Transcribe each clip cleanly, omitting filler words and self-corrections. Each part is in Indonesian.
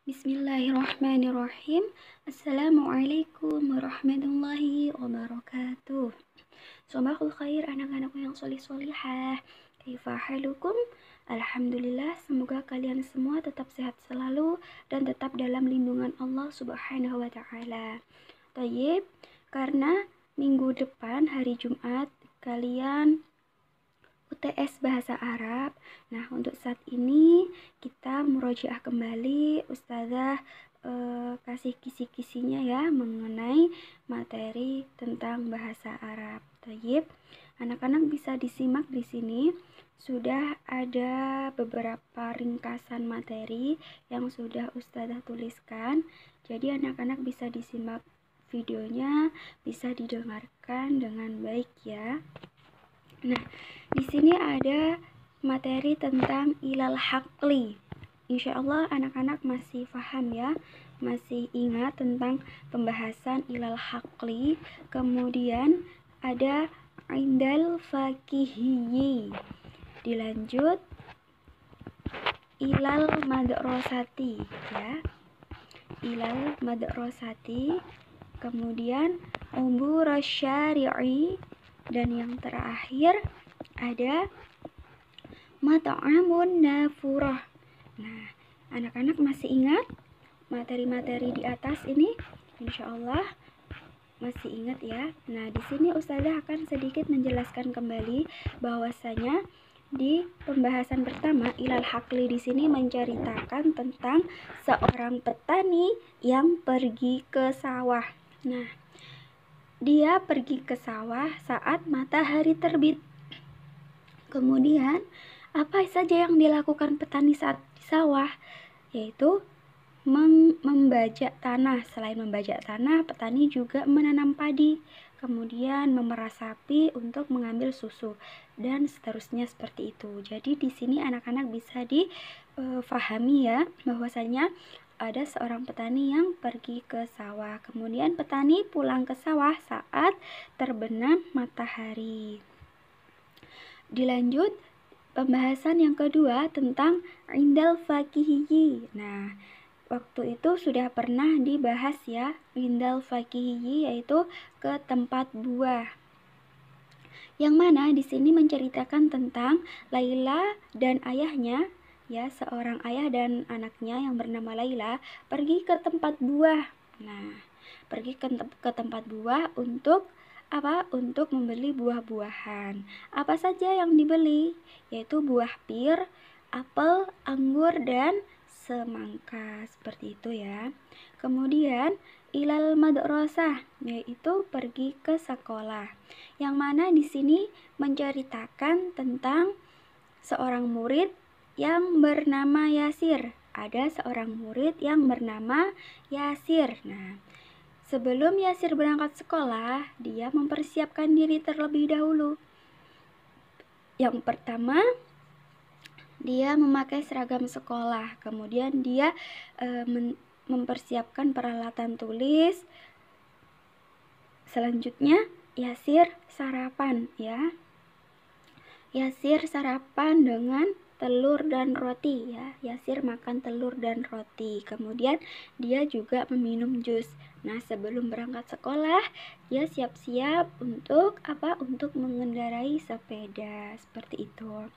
Bismillahirrahmanirrahim. Assalamualaikum warahmatullahi wabarakatuh. Sobahul khair anak-anakku yang solih-solihah. Kaifa halukum? Alhamdulillah, semoga kalian semua tetap sehat selalu dan tetap dalam lindungan Allah Subhanahu wa taala. Tayyib, karena minggu depan hari Jumat kalian UTS Bahasa Arab. Nah, untuk saat ini kita murojaah kembali Ustazah kasih kisi-kisinya ya mengenai materi tentang bahasa Arab. Tayyib, anak-anak bisa disimak di sini. Sudah ada beberapa ringkasan materi yang sudah Ustazah tuliskan. Jadi anak-anak bisa disimak videonya, bisa didengarkan dengan baik ya. Nah, di sini ada materi tentang ilal haqli. Insya Allah anak-anak masih paham ya, masih ingat tentang pembahasan ilal haqli. Kemudian ada indal fakihiyyi. Dilanjut ilal madrasati ya. Ilal madrasati. Kemudian umur syari'i. Dan yang terakhir ada mat'amun nafurah. Nah, anak-anak masih ingat materi-materi di atas ini? Insya Allah masih ingat ya. Nah, di sini Ustazah akan sedikit menjelaskan kembali bahwasanya di pembahasan pertama ilal haqli di sini menceritakan tentang seorang petani yang pergi ke sawah. Nah, dia pergi ke sawah saat matahari terbit. Kemudian, apa saja yang dilakukan petani saat di sawah? Yaitu membajak tanah. Selain membajak tanah, petani juga menanam padi. Kemudian memerah sapi untuk mengambil susu dan seterusnya seperti itu. Jadi di sini anak-anak bisa difahami ya bahwasanya ada seorang petani yang pergi ke sawah. Kemudian petani pulang ke sawah saat terbenam matahari. Dilanjut pembahasan yang kedua tentang indal fakihiyyi. Nah, waktu itu sudah pernah dibahas ya, indal fakihiyyi yaitu ke tempat buah. Yang mana di sini menceritakan tentang Laila dan ayahnya. Ya, seorang ayah dan anaknya yang bernama Laila pergi ke tempat buah. Nah, pergi ke tempat buah untuk apa? Untuk membeli buah-buahan. Apa saja yang dibeli? Yaitu buah pir, apel, anggur, dan semangka. Seperti itu ya. Kemudian ilal madrasah, yaitu pergi ke sekolah. Yang mana di sini menceritakan tentang seorang murid yang bernama Yasir. Ada seorang murid yang bernama Yasir. Nah, sebelum Yasir berangkat sekolah, dia mempersiapkan diri terlebih dahulu. Yang pertama, dia memakai seragam sekolah. Kemudian dia mempersiapkan peralatan tulis. Selanjutnya, Yasir sarapan ya. Yasir sarapan dengan telur dan roti ya. Yasir makan telur dan roti. Kemudian dia juga meminum jus. Nah, sebelum berangkat sekolah, dia siap-siap untuk apa? Untuk mengendarai sepeda. Seperti itu.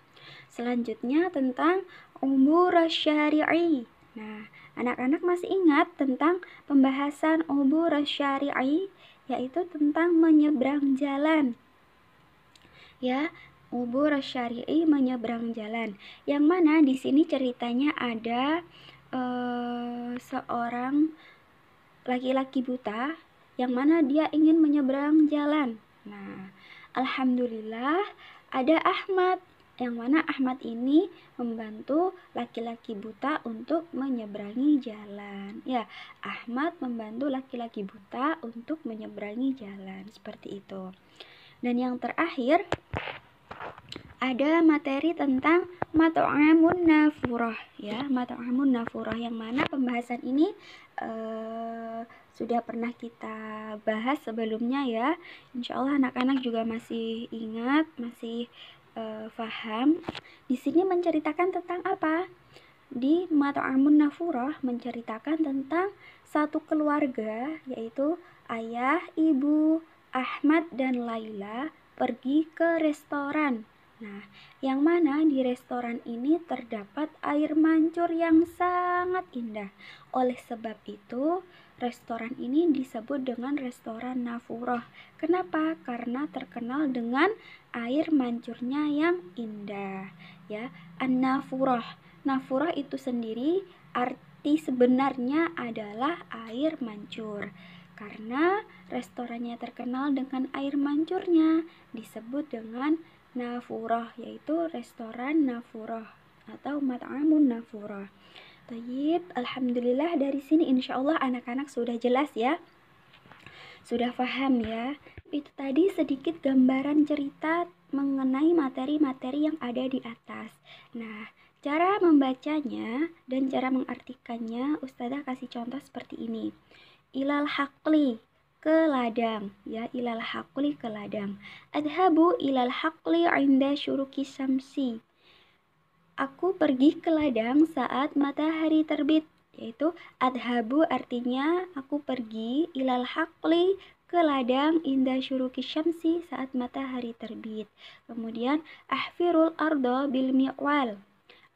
Selanjutnya tentang umur syari'i. Nah, anak-anak masih ingat tentang pembahasan umur syari'i, yaitu tentang menyeberang jalan. Ya, ubur syari'i menyeberang jalan. Yang mana di sini ceritanya ada seorang laki-laki buta yang mana dia ingin menyeberang jalan. Nah, alhamdulillah ada Ahmad yang mana Ahmad ini membantu laki-laki buta untuk menyeberangi jalan. Ya, Ahmad membantu laki-laki buta untuk menyeberangi jalan. Seperti itu. Dan yang terakhir ada materi tentang mat'amun nafurah ya, mat'amun nafurah yang mana pembahasan ini sudah pernah kita bahas sebelumnya ya. Insya Allah anak-anak juga masih ingat, masih paham. Di sini menceritakan tentang apa? di Mat'amun Nafurah menceritakan tentang satu keluarga, yaitu ayah, ibu, Ahmad, dan Laila pergi ke restoran. Nah, yang mana di restoran ini terdapat air mancur yang sangat indah. Oleh sebab itu, restoran ini disebut dengan restoran Nafurah. Kenapa? Karena terkenal dengan air mancurnya yang indah, ya. An-Nafurah. Nafurah itu sendiri arti sebenarnya adalah air mancur. Karena restorannya terkenal dengan air mancurnya, disebut dengan Nafurah, yaitu restoran Nafurah atau Mat'amun Nafurah. Tayyib, alhamdulillah dari sini insya Allah anak-anak sudah jelas ya, sudah paham ya. Itu tadi sedikit gambaran cerita mengenai materi-materi yang ada di atas. Nah, cara membacanya dan cara mengartikannya Ustazah kasih contoh seperti ini. Ilal haqli, ke ladang, ya, ilal haqli, ke ladang. Adhabu ilal haqli inda syuruki syamsi. Aku pergi ke ladang saat matahari terbit, yaitu adhabu artinya aku pergi, ilal haqli, ke ladang, inda syuruki syamsi, saat matahari terbit. Kemudian ahfirul ardo bil mi'wal.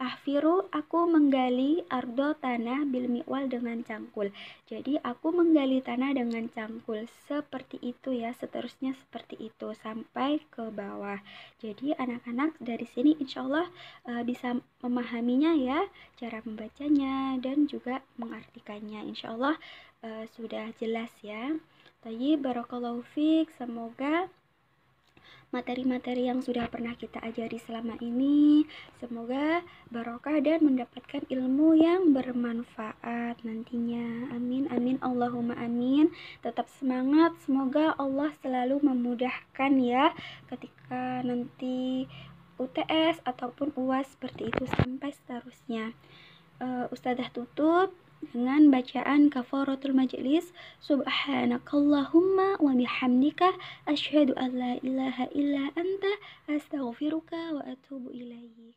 Ahfiru, aku menggali, ardo, tanah, bil mi'wal, dengan cangkul. Jadi aku menggali tanah dengan cangkul. Seperti itu ya, seterusnya seperti itu sampai ke bawah. Jadi anak-anak dari sini insya Allah bisa memahaminya ya, cara membacanya dan juga mengartikannya. Insya Allah sudah jelas ya. Tayyib, barakallahu fiik. Semoga materi-materi yang sudah pernah kita ajari selama ini semoga barokah dan mendapatkan ilmu yang bermanfaat nantinya. Amin, amin, Allahumma amin. Tetap semangat, semoga Allah selalu memudahkan ya ketika nanti UTS ataupun UAS seperti itu sampai seterusnya. Ustazah tutup dengan bacaan kafaratul majlis. Subhanakallahumma wa bihamdika asyhadu an la ilaha illa anta astaghfiruka wa atubu ilaik.